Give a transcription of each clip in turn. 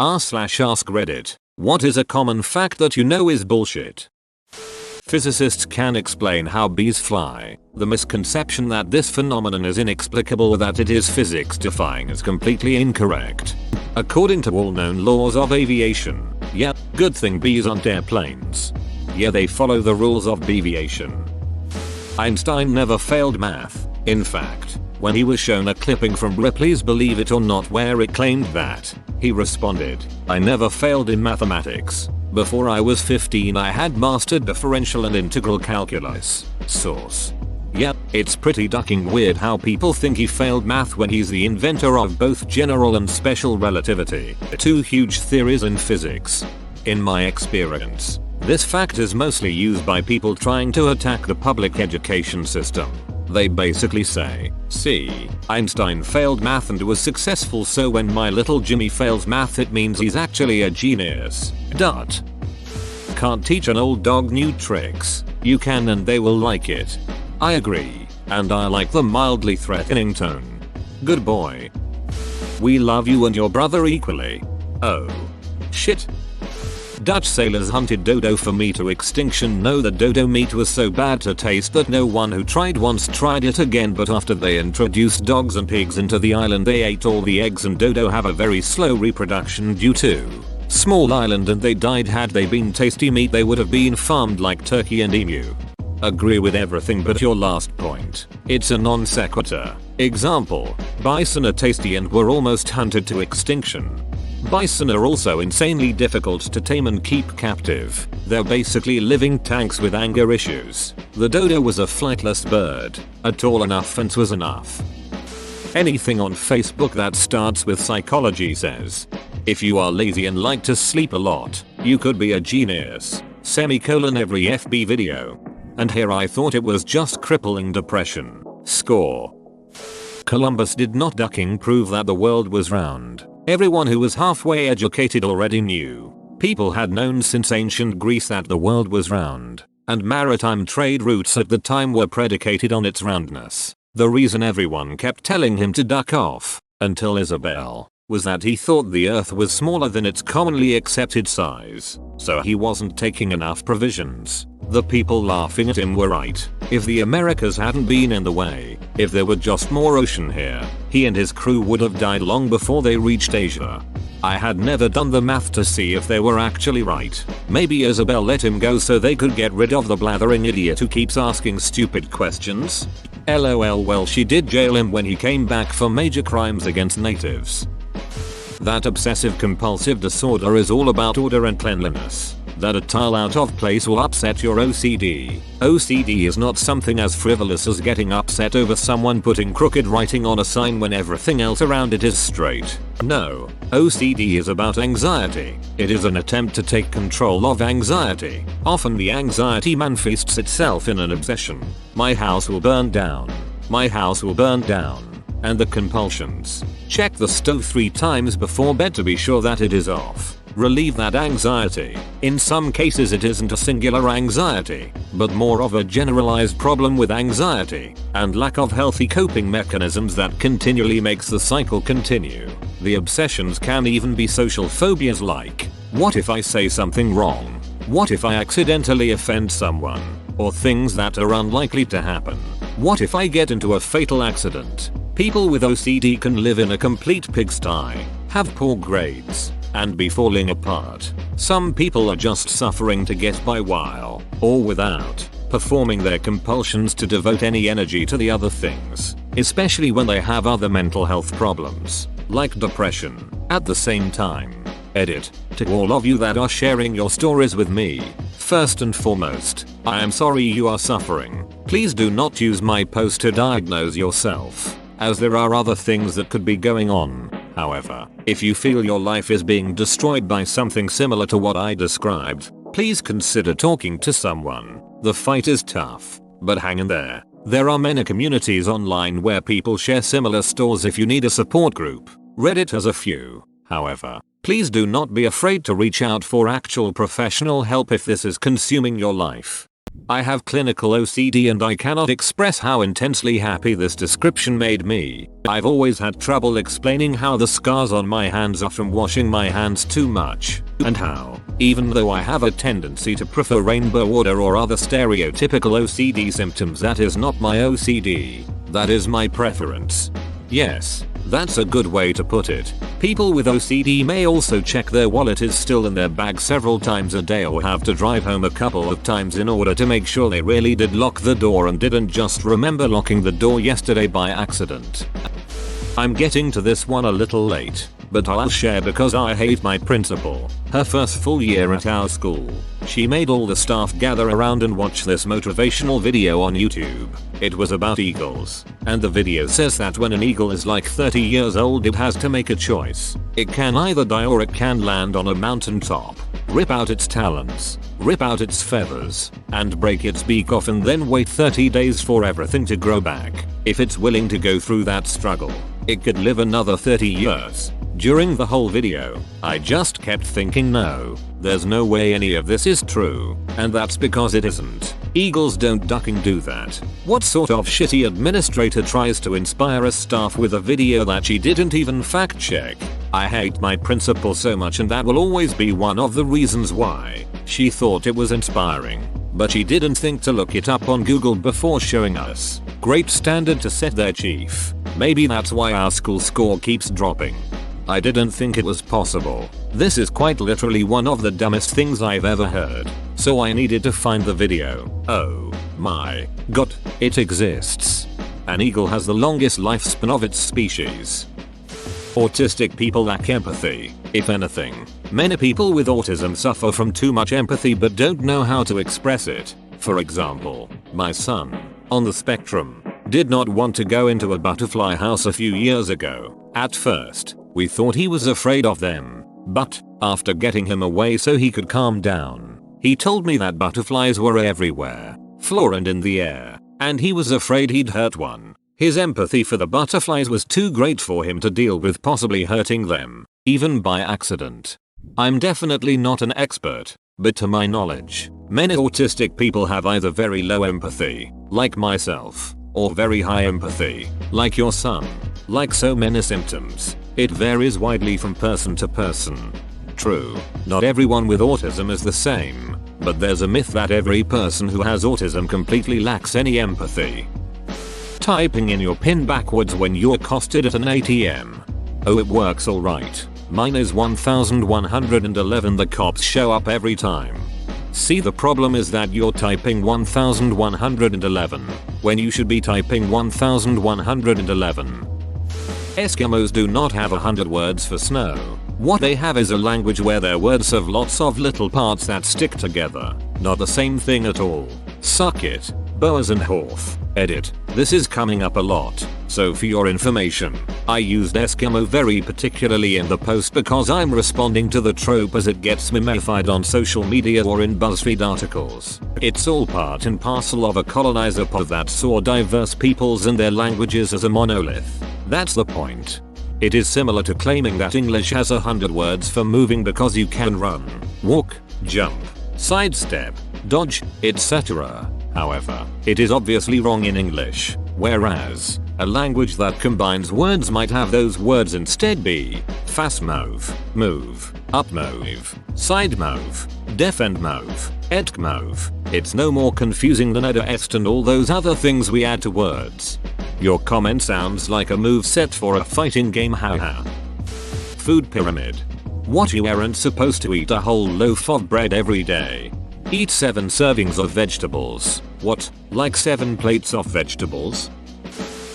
r/ask Reddit. What is a common fact that you know is bullshit? Physicists can explain how bees fly. The misconception that this phenomenon is inexplicable or that it is physics defying is completely incorrect. According to all known laws of aviation, yeah, good thing bees aren't airplanes. Yeah, they follow the rules of beaviation. Einstein never failed math. In fact, when he was shown a clipping from Ripley's Believe It or Not where it claimed that, he responded, "I never failed in mathematics. Before I was 15 I had mastered differential and integral calculus." Source. Yep, it's pretty ducking weird how people think he failed math when he's the inventor of both general and special relativity, two huge theories in physics. In my experience, this fact is mostly used by people trying to attack the public education system. They basically say, "See, Einstein failed math and was successful, so when my little Jimmy fails math it means he's actually a genius." Can't teach an old dog new tricks. You can and they will like it. I agree, and I like the mildly threatening tone. Good boy. We love you and your brother equally. Oh. Shit. Dutch sailors hunted dodo for meat to extinction. No, the dodo meat was so bad to taste that no one who tried once tried it again, but after they introduced dogs and pigs into the island they ate all the eggs, and dodo have a very slow reproduction due to small island, and they died. Had they been tasty meat they would have been farmed like turkey and emu. Agree with everything but your last point. It's a non sequitur. Example, bison are tasty and were almost hunted to extinction. Bison are also insanely difficult to tame and keep captive. They're basically living tanks with anger issues. The dodo was a flightless bird. A tall enough fence was enough. Anything on Facebook that starts with psychology says, "If you are lazy and like to sleep a lot, you could be a genius." Every FB video. And here I thought it was just crippling depression. Score. Columbus did not ducking prove that the world was round. Everyone who was halfway educated already knew. People had known since ancient Greece that the world was round, and maritime trade routes at the time were predicated on its roundness. The reason everyone kept telling him to duck off, until Isabel, was that he thought the earth was smaller than its commonly accepted size, so he wasn't taking enough provisions. The people laughing at him were right. If the Americas hadn't been in the way, if there were just more ocean here, he and his crew would have died long before they reached Asia. I had never done the math to see if they were actually right. Maybe Isabel let him go so they could get rid of the blathering idiot who keeps asking stupid questions. LOL. Well, she did jail him when he came back for major crimes against natives. That obsessive compulsive disorder is all about order and cleanliness. That a tile out of place will upset your OCD. OCD is not something as frivolous as getting upset over someone putting crooked writing on a sign when everything else around it is straight. No, OCD is about anxiety. It is an attempt to take control of anxiety. Often the anxiety manifests itself in an obsession. My house will burn down. My house will burn down. And the compulsions. Check the stove 3 times before bed to be sure that it is off. Relieve that anxiety. In some cases it isn't a singular anxiety, but more of a generalized problem with anxiety and lack of healthy coping mechanisms that continually makes the cycle continue. The obsessions can even be social phobias like, what if I say something wrong? What if I accidentally offend someone? Or things that are unlikely to happen. What if I get into a fatal accident? People with OCD can live in a complete pigsty, have poor grades, and be falling apart. Some people are just suffering to get by while, or without, performing their compulsions to devote any energy to the other things, especially when they have other mental health problems, like depression. At the same time, edit, to all of you that are sharing your stories with me, first and foremost, I am sorry you are suffering. Please do not use my post to diagnose yourself, as there are other things that could be going on. However, if you feel your life is being destroyed by something similar to what I described, please consider talking to someone. The fight is tough, but hang in there. There are many communities online where people share similar stories if you need a support group. Reddit has a few. However, please do not be afraid to reach out for actual professional help if this is consuming your life. I have clinical OCD and I cannot express how intensely happy this description made me. I've always had trouble explaining how the scars on my hands are from washing my hands too much, and how, even though I have a tendency to prefer rainbow water or other stereotypical OCD symptoms, that is not my OCD. That is my preference. Yes, that's a good way to put it. People with OCD may also check their wallet is still in their bag several times a day or have to drive home a couple of times in order to make sure they really did lock the door and didn't just remember locking the door yesterday by accident. I'm getting to this one a little late, but I'll share because I hate my principal. Her first full year at our school, she made all the staff gather around and watch this motivational video on YouTube. It was about eagles, and the video says that when an eagle is like 30 years old it has to make a choice. It can either die or it can land on a mountaintop, rip out its talons, rip out its feathers, and break its beak off and then wait 30 days for everything to grow back. If it's willing to go through that struggle, it could live another 30 years. During the whole video, I just kept thinking no, there's no way any of this is true, and that's because it isn't. Eagles don't ducking do that. What sort of shitty administrator tries to inspire a staff with a video that she didn't even fact check? I hate my principal so much, and that will always be one of the reasons why. She thought it was inspiring, but she didn't think to look it up on Google before showing us. Great standard to set there, chief. Maybe that's why our school score keeps dropping. I didn't think it was possible. This is quite literally one of the dumbest things I've ever heard. So I needed to find the video. Oh my god, it exists. An eagle has the longest lifespan of its species. Autistic people lack empathy, if anything. Many people with autism suffer from too much empathy but don't know how to express it. For example, my son, on the spectrum, did not want to go into a butterfly house a few years ago. At first, we thought he was afraid of them, but after getting him away so he could calm down, he told me that butterflies were everywhere, floor and in the air, and he was afraid he'd hurt one. His empathy for the butterflies was too great for him to deal with possibly hurting them, even by accident. I'm definitely not an expert, but to my knowledge, many autistic people have either very low empathy, like myself, or very high empathy, like your son. Like so many symptoms, it varies widely from person to person. True, not everyone with autism is the same, but there's a myth that every person who has autism completely lacks any empathy. Typing in your PIN backwards when you're accosted at an ATM. Oh, it works alright. Mine is 1111. The cops show up every time. See, the problem is that you're typing 1111 when you should be typing 1111. Eskimos do not have 100 words for snow. What they have is a language where their words have lots of little parts that stick together. Not the same thing at all. Suck it. Boas and Horth. Edit. This is coming up a lot, so for your information, I used Eskimo very particularly in the post because I'm responding to the trope as it gets mimified on social media or in BuzzFeed articles. It's all part and parcel of a colonizer pod that saw diverse peoples and their languages as a monolith. That's the point. It is similar to claiming that English has 100 words for moving because you can run, walk, jump, sidestep, dodge, etc. However, it is obviously wrong in English, whereas a language that combines words might have those words instead be fast move, up move, side move, defend move, etk move. It's no more confusing than Eda est and all those other things we add to words. Your comment sounds like a move set for a fighting game, haha. Food pyramid. What, you aren't supposed to eat a whole loaf of bread every day? Eat 7 servings of vegetables. What, like 7 plates of vegetables?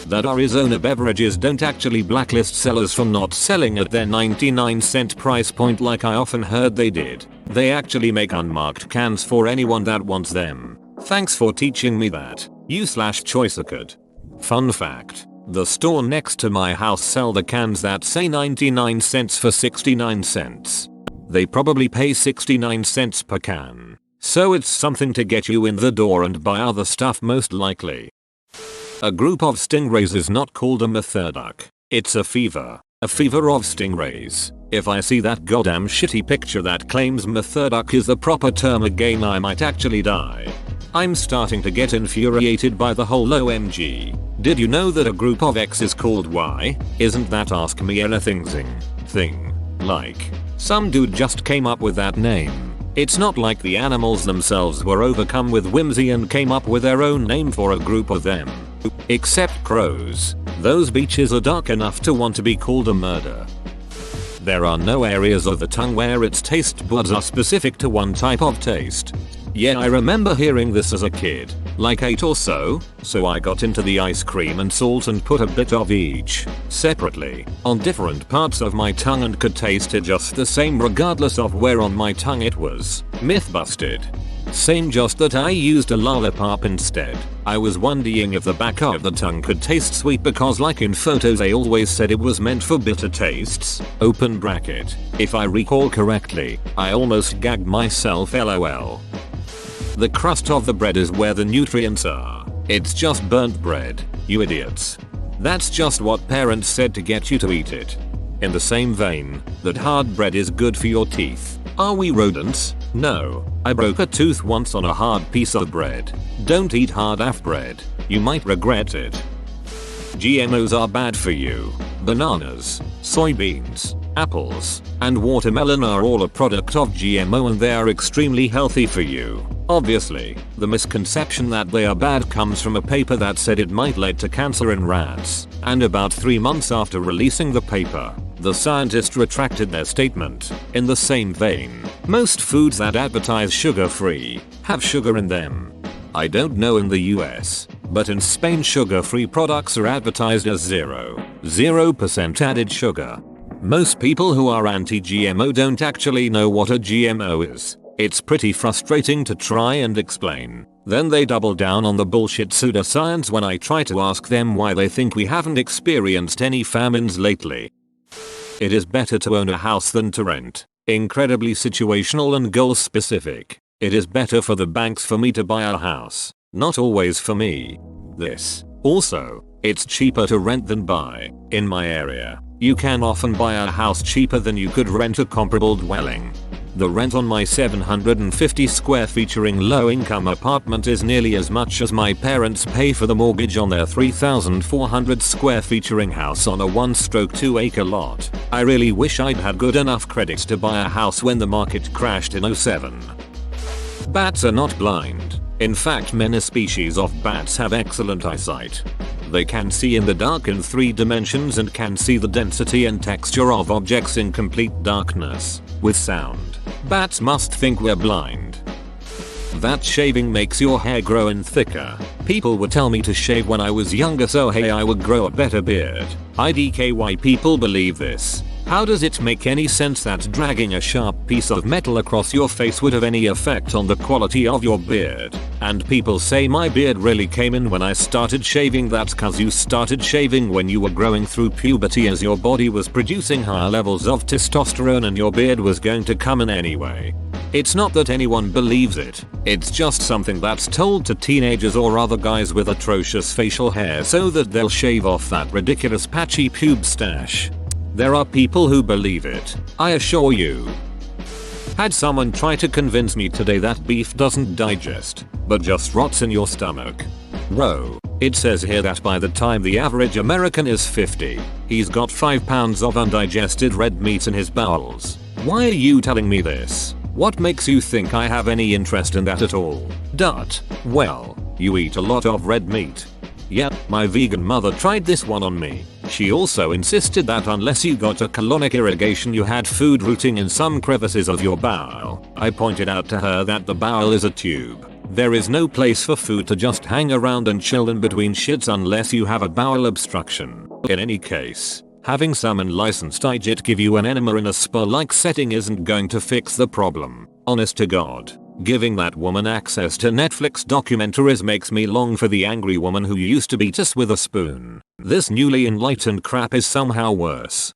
That Arizona beverages don't actually blacklist sellers from not selling at their 99-cent price point like I often heard they did. They actually make unmarked cans for anyone that wants them. Thanks for teaching me that. You/choicer. Fun fact. The store next to my house sell the cans that say 99 cents for 69 cents. They probably pay 69 cents per can. So it's something to get you in the door and buy other stuff most likely. A group of stingrays is not called a methurduck. It's a fever of stingrays. If I see that goddamn shitty picture that claims methurduck is the proper term again, I might actually die. I'm starting to get infuriated by the whole OMG. Did you know that a group of X is called Y? Isn't that ask me anything thing? Like, some dude just came up with that name. It's not like the animals themselves were overcome with whimsy and came up with their own name for a group of them. Except crows. Those beaches are dark enough to want to be called a murder. There are no areas of the tongue where its taste buds are specific to one type of taste. Yeah, I remember hearing this as a kid, like 8 or so I got into the ice cream and salt and put a bit of each, separately, on different parts of my tongue and could taste it just the same regardless of where on my tongue it was. Myth busted. Same, just that I used a lollipop instead. I was wondering if the back of the tongue could taste sweet because like in photos they always said it was meant for bitter tastes, open bracket. If I recall correctly, I almost gagged myself lol. The crust of the bread is where the nutrients are. It's just burnt bread, you idiots. That's just what parents said to get you to eat it. In the same vein, that hard bread is good for your teeth. Are we rodents? No. I broke a tooth once on a hard piece of bread. Don't eat hard AF bread. You might regret it. GMOs are bad for you. Bananas, soybeans, apples, and watermelon are all a product of GMO and they are extremely healthy for you. Obviously, the misconception that they are bad comes from a paper that said it might lead to cancer in rats, and about 3 months after releasing the paper, the scientists retracted their statement. In the same vein, most foods that advertise sugar-free have sugar in them. I don't know in the US, but in Spain sugar-free products are advertised as 0% added sugar. Most people who are anti-GMO don't actually know what a GMO is. It's pretty frustrating to try and explain. Then they double down on the bullshit pseudoscience when I try to ask them why they think we haven't experienced any famines lately. It is better to own a house than to rent. Incredibly situational and goal specific. It is better for the banks for me to buy a house, not always for me. Also, it's cheaper to rent than buy. In my area, you can often buy a house cheaper than you could rent a comparable dwelling. The rent on my 750 square featuring low-income apartment is nearly as much as my parents pay for the mortgage on their 3,400 square featuring house on a 1/2-acre lot. I really wish I'd had good enough credit to buy a house when the market crashed in '07. Bats are not blind. In fact, many species of bats have excellent eyesight. They can see in the dark in 3 dimensions and can see the density and texture of objects in complete darkness, with sound. Bats must think we're blind. That shaving makes your hair grow in thicker. People would tell me to shave when I was younger so hey I would grow a better beard. IDKY people believe this. How does it make any sense that dragging a sharp piece of metal across your face would have any effect on the quality of your beard? And people say my beard really came in when I started shaving. That's cause you started shaving when you were growing through puberty as your body was producing higher levels of testosterone and your beard was going to come in anyway. It's not that anyone believes it, it's just something that's told to teenagers or other guys with atrocious facial hair so that they'll shave off that ridiculous patchy pube stash. There are people who believe it, I assure you. Had someone try to convince me today that beef doesn't digest, but just rots in your stomach. Bro, it says here that by the time the average American is 50, he's got 5 pounds of undigested red meat in his bowels. Why are you telling me this? What makes you think I have any interest in that at all? Well, you eat a lot of red meat. Yep, my vegan mother tried this one on me. She also insisted that unless you got a colonic irrigation you had food rooting in some crevices of your bowel. I pointed out to her that the bowel is a tube. There is no place for food to just hang around and chill in between shits unless you have a bowel obstruction. In any case, having someone licensed IGIT give you an enema in a spa-like setting isn't going to fix the problem. Honest to God. Giving that woman access to Netflix documentaries makes me long for the angry woman who used to beat us with a spoon. This newly enlightened crap is somehow worse.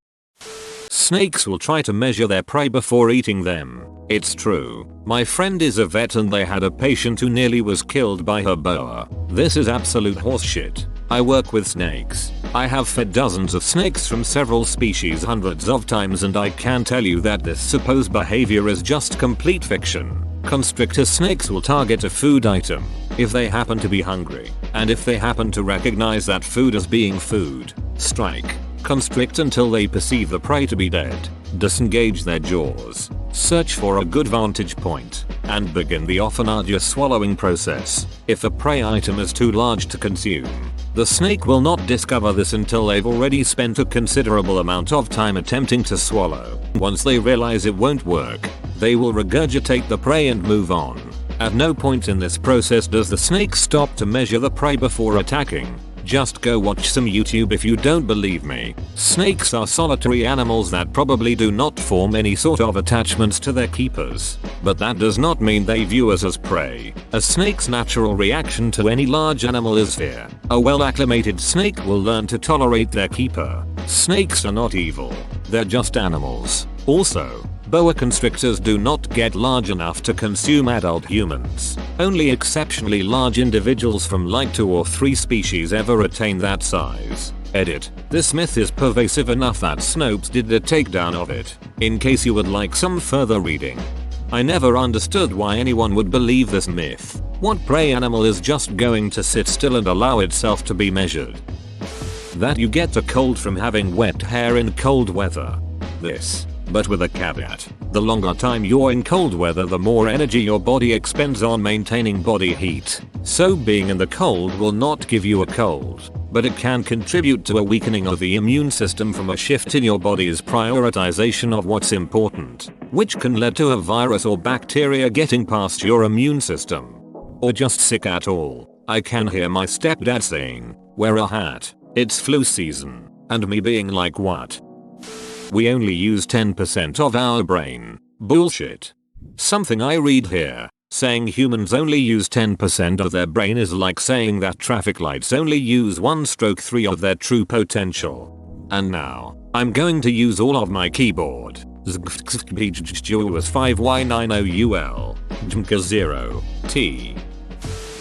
Snakes will try to measure their prey before eating them. It's true. My friend is a vet and they had a patient who nearly was killed by her boa. This is absolute horseshit. I work with snakes. I have fed dozens of snakes from several species hundreds of times and I can tell you that this supposed behavior is just complete fiction. Constrictor snakes will target a food item, If they happen to be hungry, and if they happen to recognize that food as being food, strike, constrict until they perceive the prey to be dead, disengage their jaws, search for a good vantage point, and begin the often arduous swallowing process. If a prey item is too large to consume, the snake will not discover this until they've already spent a considerable amount of time attempting to swallow. Once they realize it won't work, they will regurgitate the prey and move on. At no point in this process does the snake stop to measure the prey before attacking. Just go watch some YouTube if you don't believe me. Snakes are solitary animals that probably do not form any sort of attachments to their keepers. But that does not mean they view us as prey. A snake's natural reaction to any large animal is fear. A well-acclimated snake will learn to tolerate their keeper. Snakes are not evil. They're just animals. Also, boa constrictors do not get large enough to consume adult humans. Only exceptionally large individuals from like 2 or 3 species ever attain that size. Edit. This myth is pervasive enough that Snopes did a takedown of it, in case you would like some further reading. I never understood why anyone would believe this myth. What prey animal is just going to sit still and allow itself to be measured? That you get a cold from having wet hair in cold weather. This. But with a caveat. The longer time you're in cold weather, the more energy your body expends on maintaining body heat. So being in the cold will not give you a cold, but it can contribute to a weakening of the immune system from a shift in your body's prioritization of what's important, which can lead to a virus or bacteria getting past your immune system. Or just sick at all. I can hear my stepdad saying, "Wear a hat, it's flu season," and me being like, what? We only use 10% of our brain. Bullshit. Something I read here, saying humans only use 10% of their brain is like saying that traffic lights only use 1/3 of their true potential. And now, I'm going to use all of my keyboard. 5Y90UL. 0T.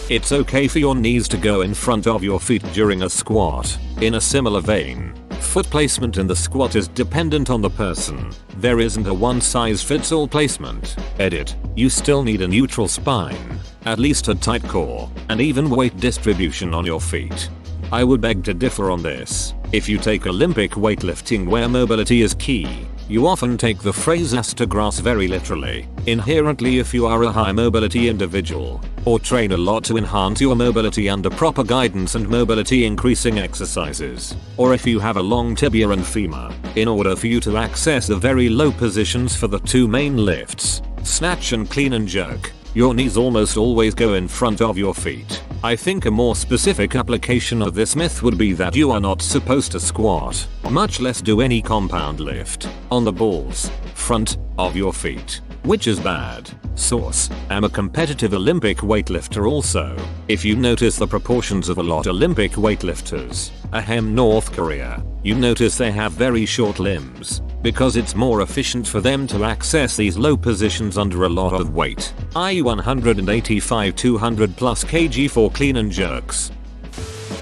It's okay for your knees to go in front of your feet during a squat. In a similar vein, foot placement in the squat is dependent on the person. There isn't a one-size-fits-all placement. Edit. You still need a neutral spine, at least a tight core, and even weight distribution on your feet. I would beg to differ on this. If you take Olympic weightlifting where mobility is key, you often take the phrase "ass to grass" very literally. Inherently, if you are a high mobility individual, or train a lot to enhance your mobility under proper guidance and mobility increasing exercises, or if you have a long tibia and femur, in order for you to access the very low positions for the 2 main lifts, snatch and clean and jerk, your knees almost always go in front of your feet. I think a more specific application of this myth would be that you are not supposed to squat, much less do any compound lift, on the balls, front, of your feet. Which is bad. Source. I'm a competitive Olympic weightlifter also. If you notice the proportions of a lot Olympic weightlifters, ahem North Korea, you notice they have very short limbs, because it's more efficient for them to access these low positions under a lot of weight, i.e. 185-200 plus kg for clean and jerks.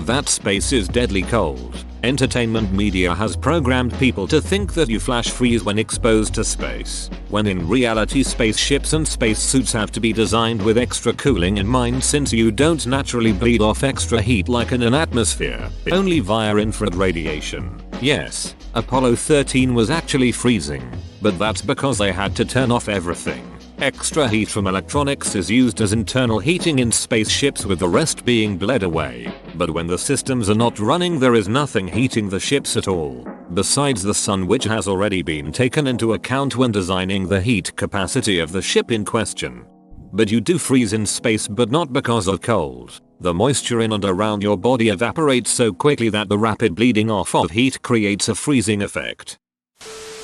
That space is deadly cold. Entertainment media has programmed people to think that you flash freeze when exposed to space, when in reality spaceships and spacesuits have to be designed with extra cooling in mind, since you don't naturally bleed off extra heat like in an atmosphere, only via infrared radiation. Yes, Apollo 13 was actually freezing, but that's because they had to turn off everything. Extra heat from electronics is used as internal heating in spaceships, with the rest being bled away. But when the systems are not running, there is nothing heating the ships at all, besides the sun, which has already been taken into account when designing the heat capacity of the ship in question. But you do freeze in space, but not because of cold. The moisture in and around your body evaporates so quickly that the rapid bleeding off of heat creates a freezing effect.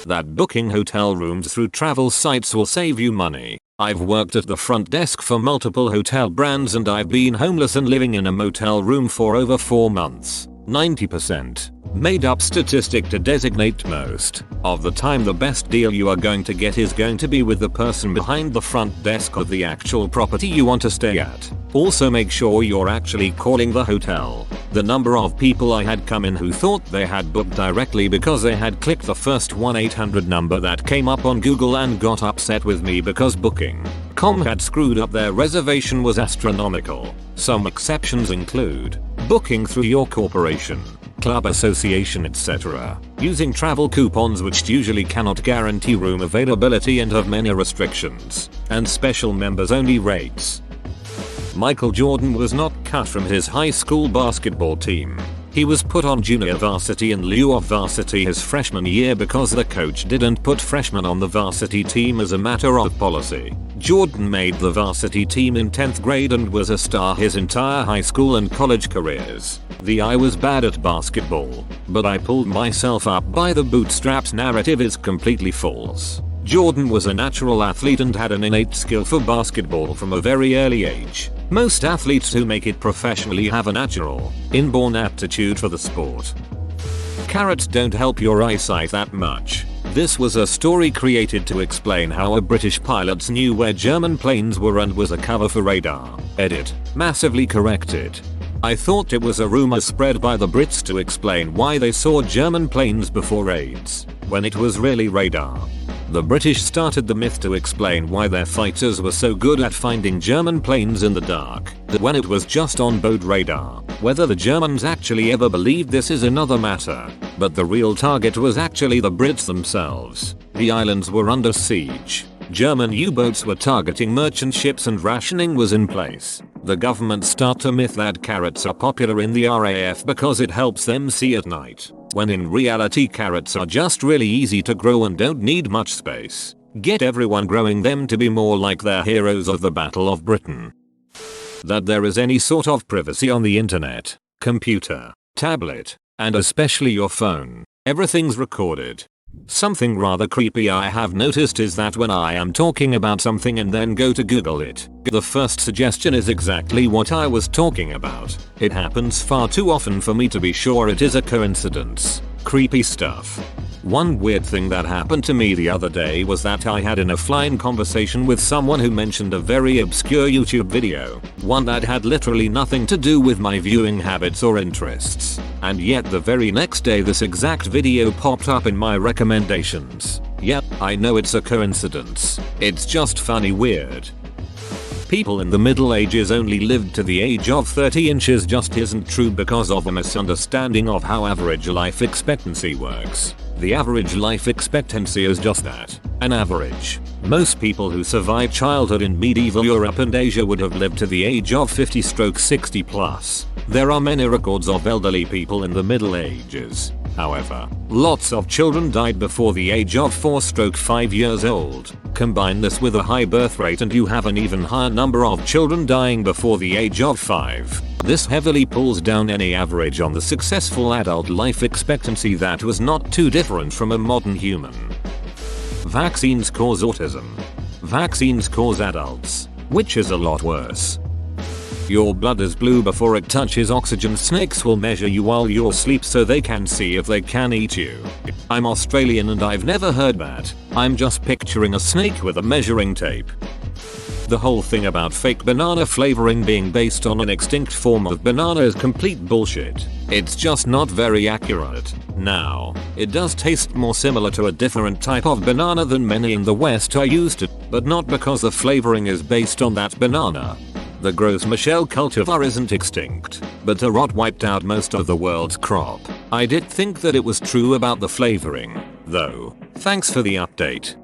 That booking hotel rooms through travel sites will save you money. I've worked at the front desk for multiple hotel brands, and I've been homeless and living in a motel room for over 4 months. 90%. Made up statistic to designate most of the time the best deal you are going to get is going to be with the person behind the front desk of the actual property you want to stay at. Also, make sure you're actually calling the hotel. The number of people I had come in who thought they had booked directly because they had clicked the first 1-800 number that came up on Google and got upset with me because booking Com had screwed up their reservation was astronomical. Some exceptions include booking through your corporation, club association, etc. Using travel coupons which usually cannot guarantee room availability and have many restrictions, and special members only rates. Michael Jordan was not cut from his high school basketball team. He was put on junior varsity in lieu of varsity his freshman year because the coach didn't put freshmen on the varsity team as a matter of policy. Jordan made the varsity team in 10th grade and was a star his entire high school and college careers. I was bad at basketball, but I pulled myself up by the bootstraps narrative is completely false. Jordan was a natural athlete and had an innate skill for basketball from a very early age. Most athletes who make it professionally have a natural, inborn aptitude for the sport. Carrots don't help your eyesight that much. This was a story created to explain how a British pilots knew where German planes were and was a cover for radar. Edit. Massively corrected. I thought it was a rumor spread by the Brits to explain why they saw German planes before raids, when it was really radar. The British started the myth to explain why their fighters were so good at finding German planes in the dark, that when it was just on-board radar. Whether the Germans actually ever believed this is another matter, but the real target was actually the Brits themselves. The islands were under siege. German U-boats were targeting merchant ships and rationing was in place. The government started a myth that carrots are popular in the RAF because it helps them see at night, when in reality carrots are just really easy to grow and don't need much space. Get everyone growing them to be more like their heroes of the Battle of Britain. That there is any sort of privacy on the internet, computer, tablet, and especially your phone. Everything's recorded. Something rather creepy I have noticed is that when I am talking about something and then go to Google it, the first suggestion is exactly what I was talking about. It happens far too often for me to be sure it is a coincidence. Creepy stuff. One weird thing that happened to me the other day was that I had an offline conversation with someone who mentioned a very obscure YouTube video, one that had literally nothing to do with my viewing habits or interests, and yet the very next day this exact video popped up in my recommendations. Yep, I know it's a coincidence. It's just funny weird. People in the Middle Ages only lived to the age of 30 inches just isn't true because of a misunderstanding of how average life expectancy works. The average life expectancy is just that, an average. Most people who survived childhood in medieval Europe and Asia would have lived to the age of 50-60 plus. There are many records of elderly people in the Middle Ages. However, lots of children died before the age of 4-5 years old. Combine this with a high birth rate and you have an even higher number of children dying before the age of 5. This heavily pulls down any average on the successful adult life expectancy that was not too different from a modern human. Vaccines cause autism. Vaccines cause adults, which is a lot worse. Your blood is blue before it touches oxygen. Snakes will measure you while you're asleep so they can see if they can eat you. I'm Australian and I've never heard that. I'm just picturing a snake with a measuring tape. The whole thing about fake banana flavoring being based on an extinct form of banana is complete bullshit. It's just not very accurate. Now, it does taste more similar to a different type of banana than many in the West are used to, but not because the flavoring is based on that banana. The Gros Michel cultivar isn't extinct, but a rot wiped out most of the world's crop. I did think that it was true about the flavoring, though. Thanks for the update.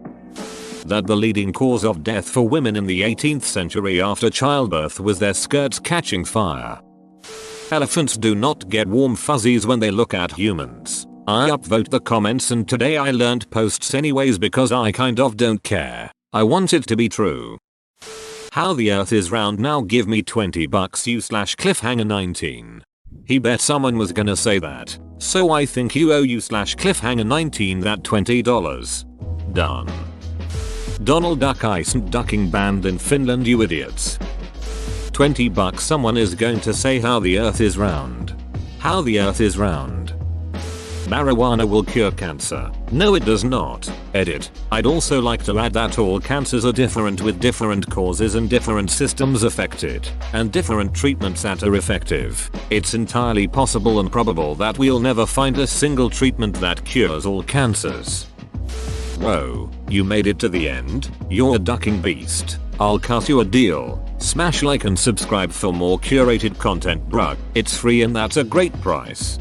That the leading cause of death for women in the 18th century after childbirth was their skirts catching fire. Elephants do not get warm fuzzies when they look at humans. I upvote the comments and today I learned posts anyways because I kind of don't care. I want it to be true. How the earth is round now, give me $20 you/cliffhanger 19. He bet someone was gonna say that, so I think you owe you/cliffhanger 19 that $20. Done. Donald Duck isn't ducking banned in Finland, you idiots. $20 someone is going to say how the earth is round. How the earth is round. Marijuana will cure cancer. No it does not. Edit. I'd also like to add that all cancers are different with different causes and different systems affected, and different treatments that are effective. It's entirely possible and probable that we'll never find a single treatment that cures all cancers. Whoa, you made it to the end? You're a ducking beast. I'll cut you a deal. Smash like and subscribe for more curated content, bruh. It's free and that's a great price.